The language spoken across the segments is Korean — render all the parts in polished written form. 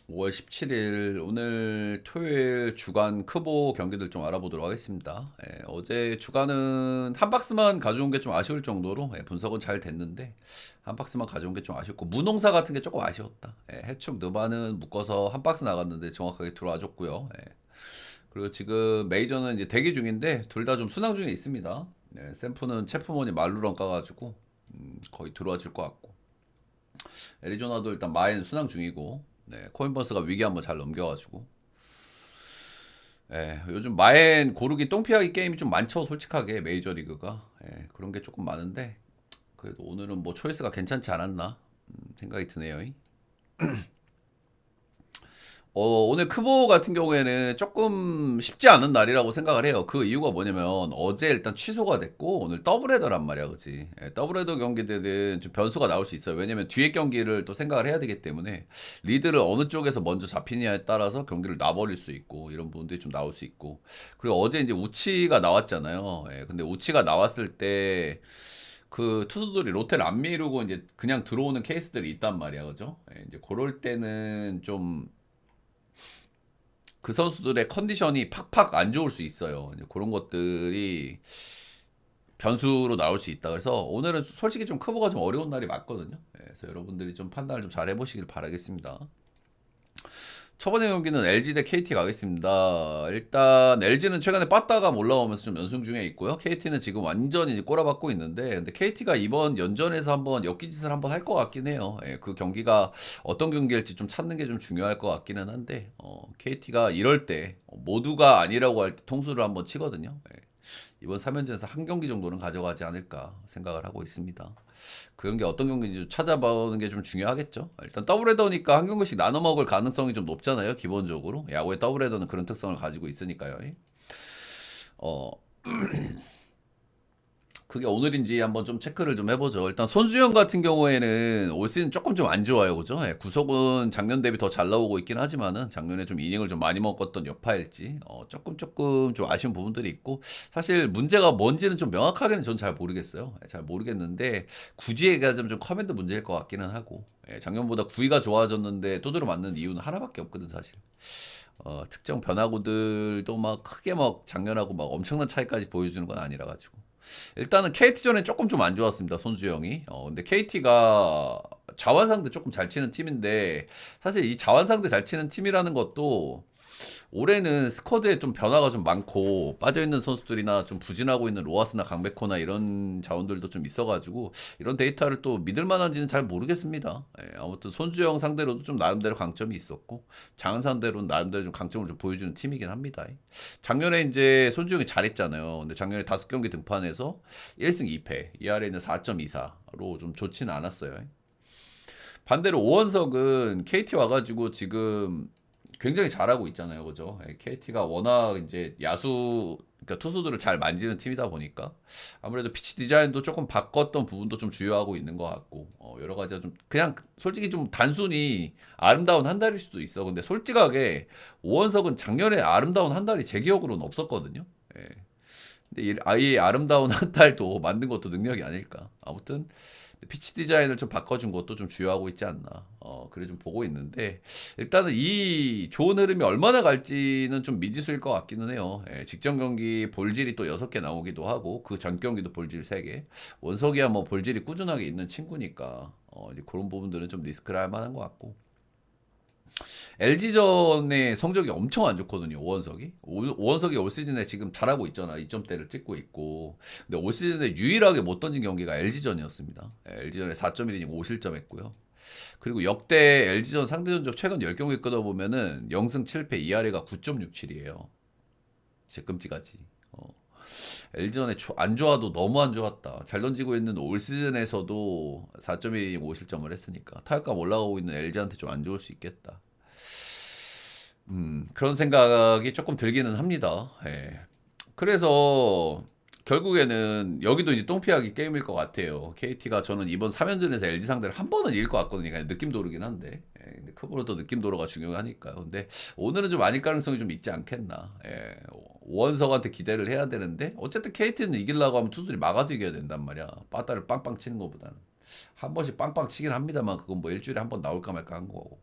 5월 17일 오늘 토요일 주간 크보 경기들 좀 알아보도록 하겠습니다. 어제 주간은 한 박스만 가져온 게 좀 아쉬울 정도로 분석은 잘 됐는데 한 박스만 가져온 게 좀 아쉽고 무농사 같은 게 조금 아쉬웠다. 해축 느바는 묶어서 한 박스 나갔는데 정확하게 들어와 줬고요. 그리고 지금 메이저는 이제 대기 중인데 둘 다 좀 순항 중에 있습니다. 샘프는 체프몬이 말루런 까가지고 거의 들어와 줄 것 같고 애리조나도 일단 마엔 순항 중이고 코인버스가 위기 한번 잘 넘겨가지고 요즘 마엔 고르기 똥피하기 게임이 좀 많죠. 솔직하게 메이저리그가 그런 게 조금 많은데 그래도 오늘은 뭐 초이스가 괜찮지 않았나 생각이 드네요. 오늘 크보 같은 경우에는 조금 쉽지 않은 날이라고 생각을 해요. 그 이유가 뭐냐면 어제 일단 취소가 됐고 오늘 더블헤더란 말이야, 그치? 더블헤더 경기들은 좀 변수가 나올 수 있어요. 왜냐면 뒤에 경기를 또 생각을 해야 되기 때문에 리드를 어느 쪽에서 먼저 잡히냐에 따라서 경기를 놔버릴 수 있고 이런 부분들이 좀 나올 수 있고 그리고 어제 이제 우치가 나왔잖아요. 근데 우치가 나왔을 때 그 투수들이 롯데를 안 미루고 이제 그냥 들어오는 케이스들이 있단 말이야, 그죠? 이제 그럴 때는 좀 그 선수들의 컨디션이 팍팍 안 좋을 수 있어요. 이제 그런 것들이 변수로 나올 수 있다. 그래서 오늘은 솔직히 좀 커버가 좀 어려운 날이 맞거든요. 그래서 여러분들이 좀 판단을 좀 잘 해보시길 바라겠습니다. 첫 번째 경기는 LG 대 KT 가겠습니다. 일단 LG는 최근에 빠따가 올라오면서 좀 연승 중에 있고요. KT는 지금 완전히 꼬라박고 있는데, 근데 KT가 이번 연전에서 한번 엮기짓을 한번 할 것 같긴 해요. 그 경기가 어떤 경기일지 좀 찾는 게 좀 중요할 것 같기는 한데, KT가 이럴 때 모두가 아니라고 할 때 통수를 한번 치거든요. 이번 3연전에서 한 경기 정도는 가져가지 않을까 생각을 하고 있습니다. 그 경기 어떤 경기인지 좀 찾아보는 게 좀 중요하겠죠. 일단 더블헤더니까 한 경기씩 나눠 먹을 가능성이 좀 높잖아요. 기본적으로 야구의 더블헤더는 그런 특성을 가지고 있으니까요. 어 그게 오늘인지 한번 좀 체크를 좀 해보죠. 일단 손주영 같은 경우에는 올 시즌 조금 좀 안 좋아요, 그죠? 구속은 작년 대비 더 잘 나오고 있긴 하지만은 작년에 좀 이닝을 좀 많이 먹었던 여파일지 조금 좀 아쉬운 부분들이 있고 사실 문제가 뭔지는 좀 명확하게는 전 잘 모르겠어요. 잘 모르겠는데 굳이 얘기하자면 좀 커맨드 문제일 것 같기는 하고 작년보다 구위가 좋아졌는데 두드려 맞는 이유는 하나밖에 없거든 사실. 특정 변화구들도 막 크게 막 작년하고 막 엄청난 차이까지 보여주는 건 아니라 가지고. 일단은 KT전에 조금 좀 안 좋았습니다. 손주영이. 근데 KT가 자완상대 조금 잘 치는 팀인데 사실 이 자완상대 잘 치는 팀이라는 것도 올해는 스쿼드에 좀 변화가 좀 많고 빠져있는 선수들이나 좀 부진하고 있는 로하스나 강백호나 이런 자원들도 좀 있어가지고 이런 데이터를 또 믿을 만한지는 잘 모르겠습니다. 아무튼 손주영 상대로도 좀 나름대로 강점이 있었고 장은 상대로는 나름대로 좀 강점을 좀 보여주는 팀이긴 합니다. 작년에 이제 손주영이 잘했잖아요. 근데 작년에 5경기 등판해서 1승 2패, ERA는 4.24로 좀 좋지는 않았어요. 반대로 오원석은 KT 와가지고 지금 굉장히 잘하고 있잖아요, 그죠? KT가 워낙 이제 야수, 그러니까 투수들을 잘 만지는 팀이다 보니까 아무래도 피치 디자인도 조금 바꿨던 부분도 좀 주요하고 있는 것 같고 여러 가지가 좀 그냥 솔직히 좀 단순히 아름다운 한 달일 수도 있어. 근데 솔직하게 오원석은 작년에 아름다운 한 달이 제 기억으로는 없었거든요. 예. 근데 아예 아름다운 한 달도 만든 것도 능력이 아닐까. 아무튼 피치 디자인을 좀 바꿔준 것도 좀 주요하고 있지 않나. 그래 좀 보고 있는데 일단은 이 좋은 흐름이 얼마나 갈지는 좀 미지수일 것 같기는 해요. 직전 경기 볼질이 또 6개 나오기도 하고 그 전 경기도 볼질 3개. 원석이야 뭐 볼질이 꾸준하게 있는 친구니까 이제 그런 부분들은 좀 리스크를 할 만한 것 같고. LG전의 성적이 엄청 안 좋거든요. 오원석이. 오원석이 올 시즌에 지금 잘하고 있잖아. 2점대를 찍고 있고. 근데 올 시즌에 유일하게 못 던진 경기가 LG전이었습니다. LG전에 4.1이닝 5실점 했고요. 그리고 역대 LG전 상대전적 최근 10경기 끊어보면은 0승 7패 2할애가 9.67이에요. 제 끔찍하지. LG전에 안 좋아도 너무 안 좋았다. 잘 던지고 있는 올 시즌에서도 4.1이닝 5실점을 했으니까 타격감 올라가고 있는 LG한테 좀 안 좋을 수 있겠다. 그런 생각이 조금 들기는 합니다. 그래서 결국에는 여기도 이제 똥피하기 게임일 것 같아요. KT가 저는 이번 3연전에서 LG 상대를 한 번은 이길 것 같거든요. 그냥 느낌 도르긴 한데. 근데 크보로 또 느낌 도로가 중요하니까요. 근데 오늘은 좀 아닐 가능성이 좀 있지 않겠나. 오원석한테 기대를 해야 되는데 어쨌든 KT는 이기려고 하면 투수들이 막아서 이겨야 된단 말이야. 빠따를 빵빵 치는 것보다는. 한 번씩 빵빵 치긴 합니다만 그건 뭐 일주일에 한 번 나올까 말까 한 거고.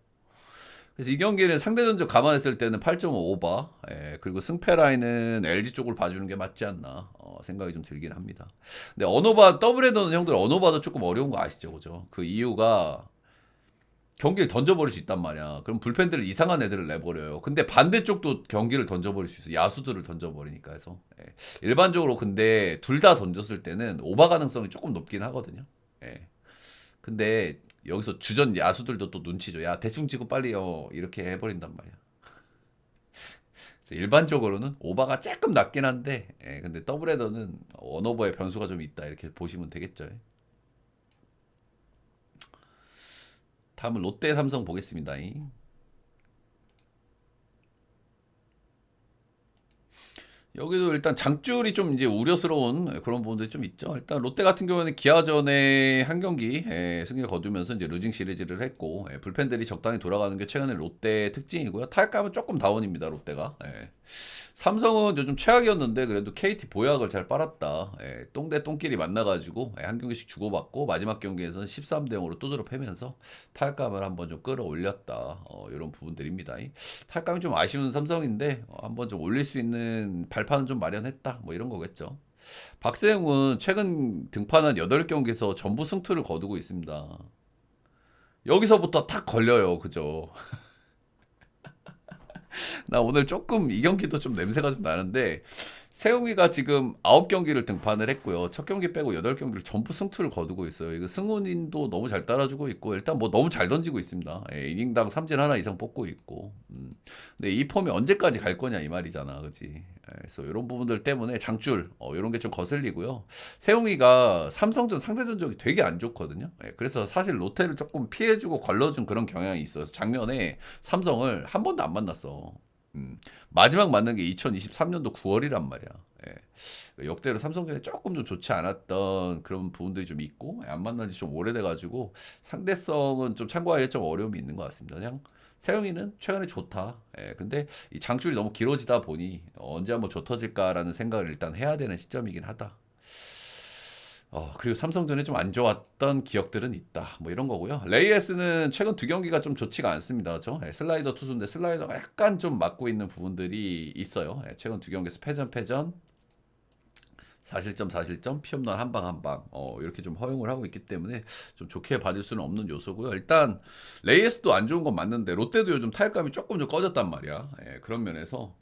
그래서 이 경기는 상대 전적 감안했을 때는 8.5 오버, 그리고 승패 라인은 LG 쪽을 봐주는 게 맞지 않나 생각이 좀 들긴 합니다. 근데 언오바 더블헤더는 형들 언오바도 조금 어려운 거 아시죠, 그죠? 그 이유가 경기를 던져버릴 수 있단 말이야. 그럼 불펜들은 이상한 애들을 내버려요. 근데 반대쪽도 경기를 던져버릴 수 있어. 야수들을 던져버리니까 해서. 일반적으로 근데 둘 다 던졌을 때는 오바 가능성이 조금 높긴 하거든요. 근데 여기서 주전 야수들도 또 눈치죠. 야, 대충 치고 빨리요. 이렇게 해버린단 말이야. 그래서 일반적으로는 오바가 조금 낮긴 한데, 근데 더블헤더는 원오버의 변수가 좀 있다. 이렇게 보시면 되겠죠. 다음은 롯데 삼성 보겠습니다. 여기도 일단 장줄이 좀 이제 우려스러운 그런 부분들이 좀 있죠. 일단 롯데 같은 경우는 기아전에 한 경기 승리 거두면서 이제 루징 시리즈를 했고 불펜들이 적당히 돌아가는 게 최근에 롯데 특징이고요. 타격감은 조금 다운입니다. 롯데가. 삼성은 요즘 최악이었는데 그래도 KT 보약을 잘 빨았다. 똥대 똥끼리 만나가지고 한 경기씩 주고받고 마지막 경기에서는 13대 0으로 두드러 패면서 타격감을 한번 좀 끌어올렸다. 이런 부분들입니다. 타격감이 좀 아쉬운 삼성인데 한번 좀 올릴 수 있는 발판은 좀 마련했다. 뭐 이런 거겠죠. 박세웅은 최근 등판한 8경기에서 전부 승투를 거두고 있습니다. 여기서부터 탁 걸려요. 그죠? 나 오늘 조금 이 경기도 좀 냄새가 좀 나는데 세웅이가 지금 9경기를 등판을 했고요. 첫 경기 빼고 8경기를 전부 승투를 거두고 있어요. 이거 승훈인도 너무 잘 따라주고 있고 일단 뭐 너무 잘 던지고 있습니다. 이닝당 삼진 하나 이상 뽑고 있고. 근데 이 폼이 언제까지 갈 거냐 이 말이잖아. 그지? 그래서 이런 부분들 때문에 장줄 이런 게 좀 거슬리고요. 세웅이가 삼성전 상대 전적이 되게 안 좋거든요. 그래서 사실 롯데를 조금 피해주고 걸러준 그런 경향이 있어서 작년에 삼성을 한 번도 안 만났어. 마지막 만난 게 2023년도 9월이란 말이야. 역대로 삼성전에 조금 좀 좋지 않았던 그런 부분들이 좀 있고 안 만난 지 좀 오래돼가지고 상대성은 좀 참고하기 좀 어려움이 있는 것 같습니다. 그냥 세영이는 최근에 좋다. 근데 이 장줄이 너무 길어지다 보니 언제 한번 좋 터질까라는 생각을 일단 해야 되는 시점이긴 하다. 그리고 삼성전에 좀 안 좋았던 기억들은 있다. 뭐 이런 거고요. 레이에스는 최근 두 경기가 좀 좋지가 않습니다. 그렇죠? 슬라이더 투수인데 슬라이더가 약간 좀 맞고 있는 부분들이 있어요. 최근 두 경기에서 패전, 사실점, 피홈런 한 방 한 방. 이렇게 좀 허용을 하고 있기 때문에 좀 좋게 받을 수는 없는 요소고요. 일단 레이에스도 안 좋은 건 맞는데 롯데도 요즘 타격감이 조금 좀 꺼졌단 말이야. 그런 면에서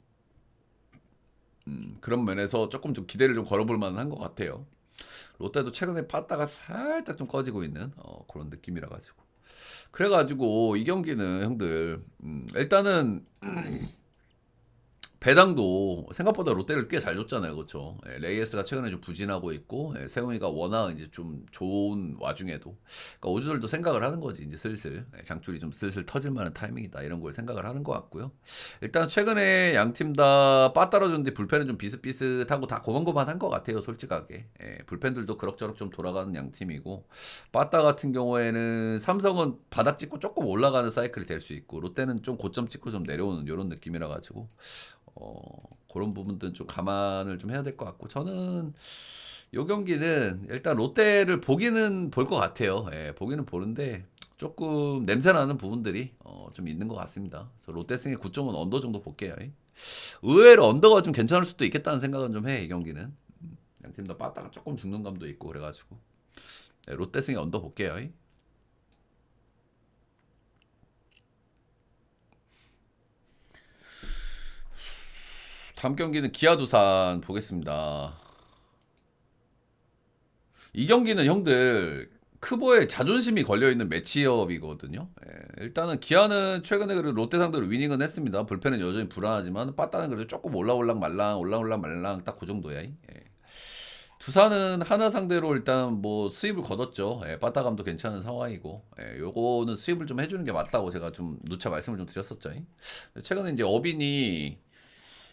조금 좀 기대를 좀 걸어볼 만한 것 같아요. 롯데도 최근에 빠따가 살짝 좀 꺼지고 있는 그런 느낌이라 가지고 그래가지고 이 경기는 형들 일단은 배당도 생각보다 롯데를 꽤 잘 줬잖아요, 그렇죠? 레이에스가 최근에 좀 부진하고 있고 세웅이가 워낙 이제 좀 좋은 와중에도 그러니까 오주들도 생각을 하는 거지 이제 슬슬 장줄이 좀 슬슬 터질 만한 타이밍이다 이런 걸 생각을 하는 것 같고요. 일단 최근에 양 팀 다 빠따라줬는데 불펜은 좀 비슷비슷하고 다 고만고만한 것 같아요, 솔직하게. 불펜들도 그럭저럭 좀 돌아가는 양 팀이고 빠따 같은 경우에는 삼성은 바닥 찍고 조금 올라가는 사이클이 될 수 있고 롯데는 좀 고점 찍고 좀 내려오는 이런 느낌이라 가지고. 그런 부분들은 좀 감안을 좀 해야 될 것 같고 저는 요 경기는 일단 롯데를 보기는 볼 것 같아요. 보기는 보는데 조금 냄새나는 부분들이 좀 있는 것 같습니다. 그래서 롯데 승의 9점은 언더 정도 볼게요. 의외로 언더가 좀 괜찮을 수도 있겠다는 생각은 좀 해. 이 경기는 양팀 다 빠따가 조금 죽는 감도 있고 그래가지고 롯데 승의 언더 볼게요. 다음 경기는 기아 두산 보겠습니다. 이 경기는 형들 크보의 자존심이 걸려있는 매치업이거든요. 일단은 기아는 최근에 그래도 롯데 상대로 위닝은 했습니다. 불펜은 여전히 불안하지만 빠따는 그래도 조금 올라올랑 말랑 딱 그 정도야. 두산은 하나 상대로 일단 뭐 수입을 거뒀죠. 빠따감도 괜찮은 상황이고 요거는 수입을 좀 해주는 게 맞다고 제가 좀 누차 말씀을 좀 드렸었죠. 최근에 이제 어빈이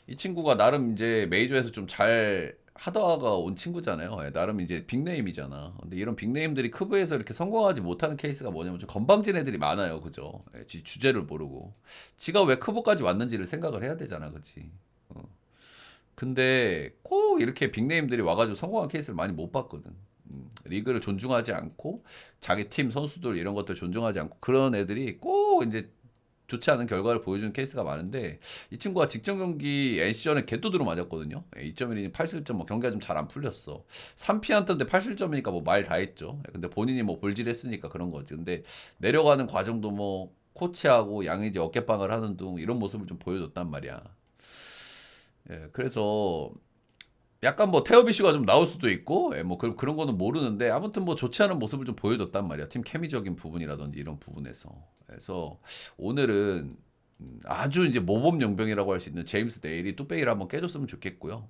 이 친구가 나름 이제 메이저에서 좀 잘 하다가 온 친구잖아요. 나름 이제 빅네임이잖아. 근데 이런 빅네임들이 크브에서 이렇게 성공하지 못하는 케이스가 뭐냐면 좀 건방진 애들이 많아요. 그죠? 주제를 모르고. 지가 왜 크브까지 왔는지를 생각을 해야 되잖아. 그치? 어. 근데 꼭 이렇게 빅네임들이 와가지고 성공한 케이스를 많이 못 봤거든. 리그를 존중하지 않고 자기 팀 선수들 이런 것들 존중하지 않고 그런 애들이 꼭 이제 좋지 않은 결과를 보여주는 케이스가 많은데 이 친구가 직전 경기 NC전에 개뚜드로 맞았거든요. 2.1이닝 8실점 뭐 경기가 좀 잘 안 풀렸어. 3피 안타인데 8실점이니까 뭐 말 다 했죠. 근데 본인이 뭐 볼질했으니까 그런 거지. 근데 내려가는 과정도 뭐 코치하고 양의지 어깨빵을 하는 둥 이런 모습을 좀 보여줬단 말이야. 그래서 약간 뭐 태업 이슈가 좀 나올 수도 있고 뭐 그런 거는 모르는데 아무튼 뭐 좋지 않은 모습을 좀 보여줬단 말이야. 팀 케미적인 부분이라든지 이런 부분에서. 그래서 오늘은 아주 이제 모범 용병이라고 할 수 있는 제임스 네일이 뚝배기를 한번 깨줬으면 좋겠고요.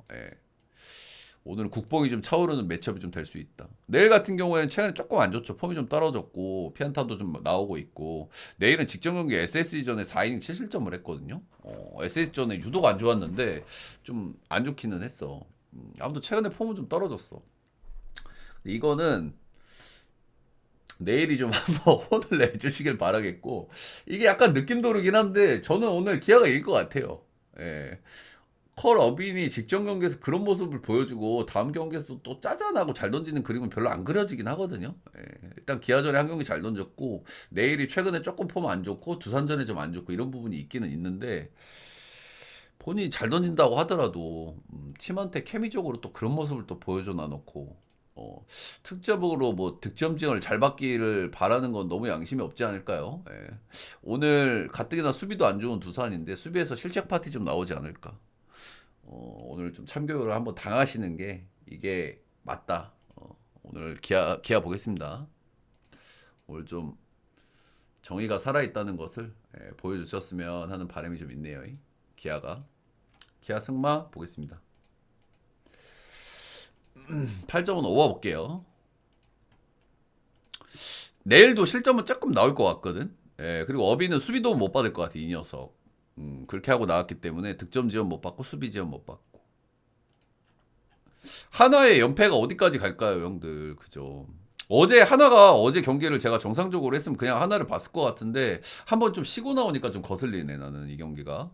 오늘은 국뽕이 좀 차오르는 매치업이 좀 될 수 있다. 내일 같은 경우에는 최근에 조금 안 좋죠. 폼이 좀 떨어졌고 피안타도 좀 나오고 있고 내일은 직전 경기 SSG전에 4이닝 7실점을 했거든요. SSG전에 유독 안 좋았는데 좀 안 좋기는 했어. 아무튼 최근에 폼은 좀 떨어졌어. 이거는 내일이 좀 한번 혼을 내주시길 바라겠고 이게 약간 느낌 도르긴 한데 저는 오늘 기아가 이길 것 같아요. 예. 컬 어빈이 직전 경기에서 그런 모습을 보여주고 다음 경기에서 또 짜잔하고 잘 던지는 그림은 별로 안 그려지긴 하거든요. 일단 기아전에 한 경기 잘 던졌고 내일이 최근에 조금 폼 안 좋고 두산전에 좀 안 좋고 이런 부분이 있기는 있는데 본인이 잘 던진다고 하더라도 팀한테 케미적으로 또 그런 모습을 또 보여줘 놔놓고 특정으로 뭐 득점증을 잘 받기를 바라는 건 너무 양심이 없지 않을까요? 오늘 가뜩이나 수비도 안 좋은 두산인데 수비에서 실책 파티 좀 나오지 않을까? 오늘 좀 참교육을 한번 당하시는 게 이게 맞다. 오늘 기아 보겠습니다. 오늘 좀 정의가 살아있다는 것을 보여주셨으면 하는 바람이 좀 있네요. 기아 승마 보겠습니다. 8점은 오버 볼게요. 내일도 실점은 조금 나올 것 같거든. 그리고 어비는 수비도 못 받을 것 같아 이 녀석. 그렇게 하고 나왔기 때문에 득점 지원 못 받고 수비 지원 못 받고. 한화의 연패가 어디까지 갈까요, 형들? 그죠? 한화가 어제 경기를 제가 정상적으로 했으면 그냥 하나를 봤을 것 같은데 한번 좀 쉬고 나오니까 좀 거슬리네 나는 이 경기가.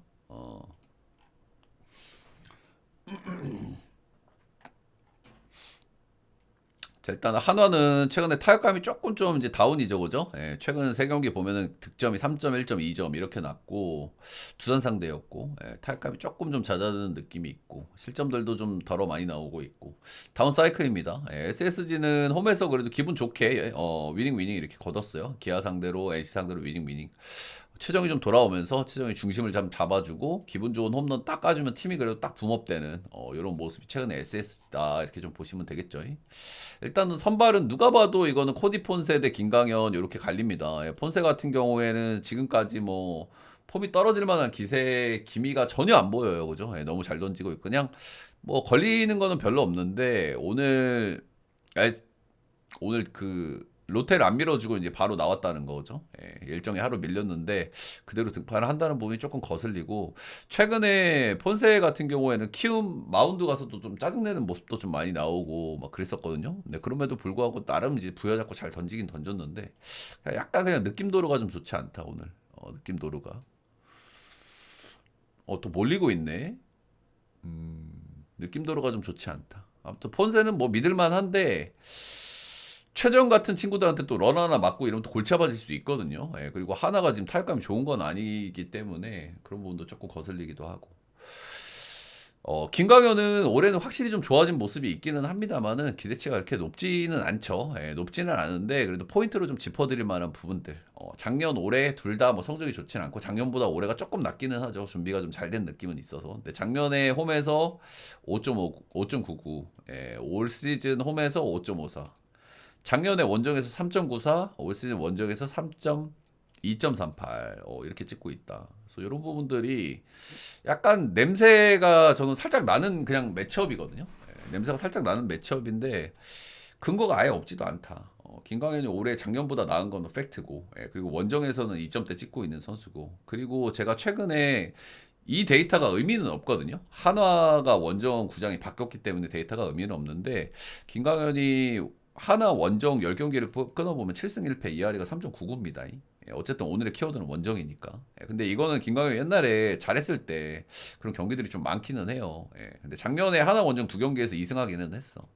자, 일단 한화는 최근에 타격감이 조금 좀 이제 다운이죠, 그죠? 최근 세 경기 보면은 득점이 3점, 1점, 2점 이렇게 났고 두산 상대였고 타격감이 조금 좀 잦아드는 느낌이 있고 실점들도 좀 덜어 많이 나오고 있고 다운 사이클입니다. SSG는 홈에서 그래도 기분 좋게 위닝 이렇게 거뒀어요. 기아 상대로 NC 상대로 위닝. 최정이 좀 돌아오면서 최정이 중심을 좀 잡아주고 기분 좋은 홈런 딱 까주면 팀이 그래도 딱 붐업되는 이런 모습이 최근에 SS다 이렇게 좀 보시면 되겠죠. 일단은 선발은 누가 봐도 이거는 코디 폰세 대 김강현 이렇게 갈립니다. 폰세 같은 경우에는 지금까지 뭐 폼이 떨어질 만한 기미가 전혀 안 보여요. 그죠? 너무 잘 던지고 있고 그냥 뭐 걸리는 거는 별로 없는데 오늘 그 롯데를 안 밀어주고 이제 바로 나왔다는 거죠. 일정이 하루 밀렸는데 그대로 등판을 한다는 부분이 조금 거슬리고 최근에 폰세 같은 경우에는 키움 마운드 가서도 좀 짜증내는 모습도 좀 많이 나오고 막 그랬었거든요. 근데 그럼에도 불구하고 나름 이제 부여잡고 잘 던지긴 던졌는데 약간 그냥 느낌 도루가 좀 좋지 않다 오늘. 느낌 도루가. 또 몰리고 있네. 느낌 도루가 좀 좋지 않다. 아무튼 폰세는 뭐 믿을만 한데 최정 같은 친구들한테 또 런 하나 맞고 이러면 또 골치 아파질 수 있거든요. 그리고 하나가 지금 타격감이 좋은 건 아니기 때문에 그런 부분도 조금 거슬리기도 하고. 김광현은 올해는 확실히 좀 좋아진 모습이 있기는 합니다만은 기대치가 그렇게 높지는 않죠. 높지는 않은데 그래도 포인트로 좀 짚어드릴 만한 부분들. 작년 올해 둘 다 뭐 성적이 좋지는 않고 작년보다 올해가 조금 낫기는 하죠. 준비가 좀 잘 된 느낌은 있어서. 근데 작년에 홈에서 5.5, 5.99, 올 시즌 홈에서 5.54. 작년에 원정에서 3.94, 올 시즌 원정에서 2.38 이렇게 찍고 있다. 그래서 이런 부분들이 약간 냄새가 저는 살짝 나는 그냥 매치업이거든요. 냄새가 살짝 나는 매치업인데 근거가 아예 없지도 않다. 김광현이 올해 작년보다 나은 건 팩트고 그리고 원정에서는 2점대 찍고 있는 선수고 그리고 제가 최근에 이 데이터가 의미는 없거든요. 한화가 원정 구장이 바뀌었기 때문에 데이터가 의미는 없는데 김광현이 하나 원정 10경기를 끊어보면 7승 1패 ERA가 3.99입니다. 어쨌든 오늘의 키워드는 원정이니까. 근데 이거는 김광현 옛날에 잘했을 때 그런 경기들이 좀 많기는 해요. 근데 작년에 하나 원정 2경기에서 2승하기는 했어.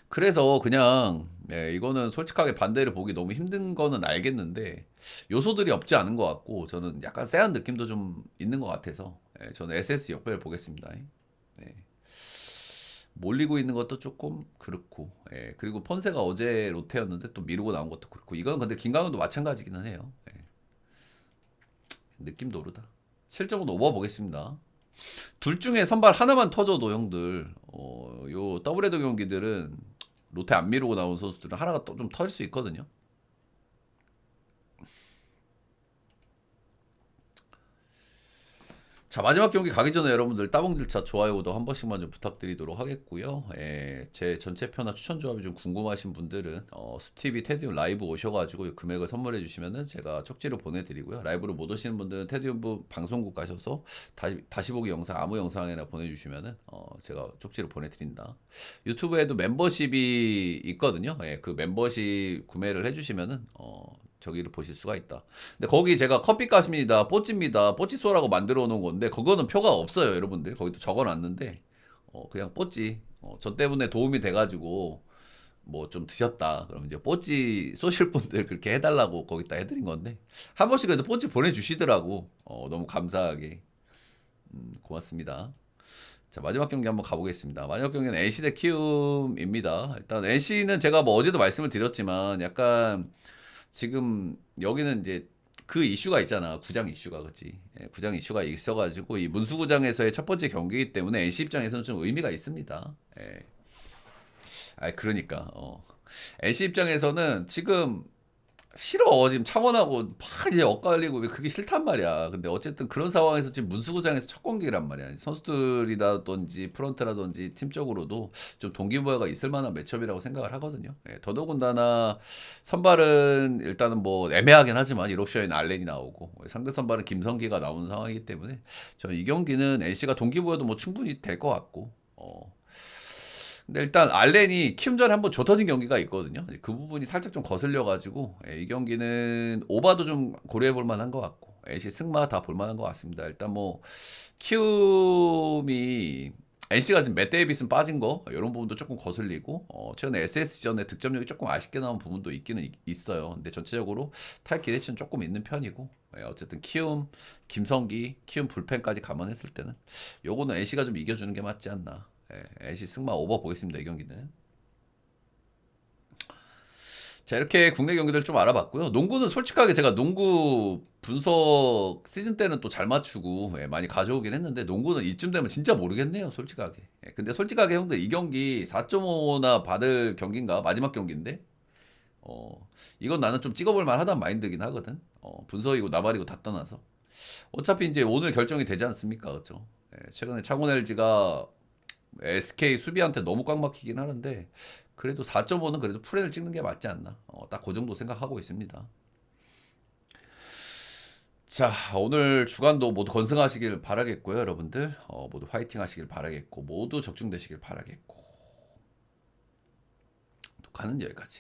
그래서 그냥 이거는 솔직하게 반대를 보기 너무 힘든 거는 알겠는데 요소들이 없지 않은 것 같고 저는 약간 쎄한 느낌도 좀 있는 것 같아서 저는 SS 역배를 보겠습니다. 네. 몰리고 있는 것도 조금 그렇고 그리고 폰세가 어제 롯데였는데 또 미루고 나온 것도 그렇고 이건 근데 김강현도 마찬가지기는 해요. 느낌 도르다. 실적은 오버 보겠습니다. 둘 중에 선발 하나만 터져도 형들 요 더블헤더 경기들은 롯데 안 미루고 나온 선수들은 하나가 또 좀 터질 수 있거든요. 자, 마지막 경기 가기 전에 여러분들 따봉들차 좋아요도 한 번씩만 좀 부탁드리도록 하겠고요. 제 전체표나 추천 조합이 좀 궁금하신 분들은 스티비 테디움 라이브 오셔가지고 금액을 선물해 주시면은 제가 쪽지로 보내드리고요. 라이브로 못 오시는 분들은 테디움부 방송국 가셔서 다시 보기 영상 아무 영상이나 보내주시면은 제가 쪽지로 보내드린다. 유튜브에도 멤버십이 있거든요. 그 멤버십 구매를 해주시면은 저기를 보실 수가 있다. 근데 거기 제가 커피값입니다, 뽀찌입니다, 뽀찌소라고 만들어 놓은 건데 그거는 표가 없어요, 여러분들. 거기도 적어놨는데 그냥 뽀찌. 저 때문에 도움이 돼가지고 뭐 좀 드셨다. 그럼 이제 뽀찌 쏘실 분들 그렇게 해달라고 거기다 해드린 건데 한 번씩 그래도 뽀찌 보내주시더라고. 너무 감사하게. 고맙습니다. 자, 마지막 경기 한번 가보겠습니다. 마지막 경기는 NC 대 키움입니다. 일단 NC는 제가 뭐 어제도 말씀을 드렸지만 약간 지금 여기는 이제 그 이슈가 있잖아. 구장 이슈가, 그치? 구장 이슈가 있어가지고 이 문수구장에서의 첫 번째 경기이기 때문에 NC 입장에서는 좀 의미가 있습니다. 그러니까 NC 입장에서는 지금 싫어. 지금 창원하고 막 이제 엇갈리고 왜 그게 싫단 말이야. 근데 어쨌든 그런 상황에서 지금 문수구장에서 첫 경기란 말이야. 선수들이라든지 프런트라든지 팀적으로도 좀 동기부여가 있을 만한 매첩이라고 생각을 하거든요. 더더군다나 선발은 일단은 뭐 애매하긴 하지만 1옵션에는 알렌이 나오고 상대 선발은 김성기가 나오는 상황이기 때문에 저는 이 경기는 NC가 동기부여도 뭐 충분히 될 것 같고 근데 일단 알렌이 키움전에 한번 조 터진 경기가 있거든요. 그 부분이 살짝 좀 거슬려가지고 이 경기는 오바도 좀 고려해볼 만한 것 같고 NC 승마 다 볼 만한 것 같습니다. 일단 뭐 키움이 NC가 지금 맷 데이비슨 빠진 거 이런 부분도 조금 거슬리고 최근에 SS전에 득점력이 조금 아쉽게 나온 부분도 있기는 있어요. 근데 전체적으로 타격 기대치는 조금 있는 편이고 어쨌든 키움, 김성기, 키움 불펜까지 감안했을 때는 요거는 NC가 좀 이겨주는 게 맞지 않나. NC 승마 오버 보겠습니다. 이 경기는. 자, 이렇게 국내 경기들 좀 알아봤고요. 농구는 솔직하게 제가 농구 분석 시즌 때는 또 잘 맞추고 많이 가져오긴 했는데 농구는 이쯤 되면 진짜 모르겠네요. 솔직하게. 근데 솔직하게 형들 이 경기 4.5나 받을 경기인가? 마지막 경기인데 이건 나는 좀 찍어볼 만하다는 마인드긴 하거든. 분석이고 나발이고 다 떠나서. 어차피 이제 오늘 결정이 되지 않습니까? 그렇죠? 최근에 창원 LG가 SK 수비한테 너무 꽉 막히긴 하는데 그래도 4.5는 그래도 프레를 찍는 게 맞지 않나. 딱 그 정도 생각하고 있습니다. 자, 오늘 주간도 모두 건승하시길 바라겠고요, 여러분들. 모두 화이팅 하시길 바라겠고 모두 적중되시길 바라겠고. 독하는 여기까지.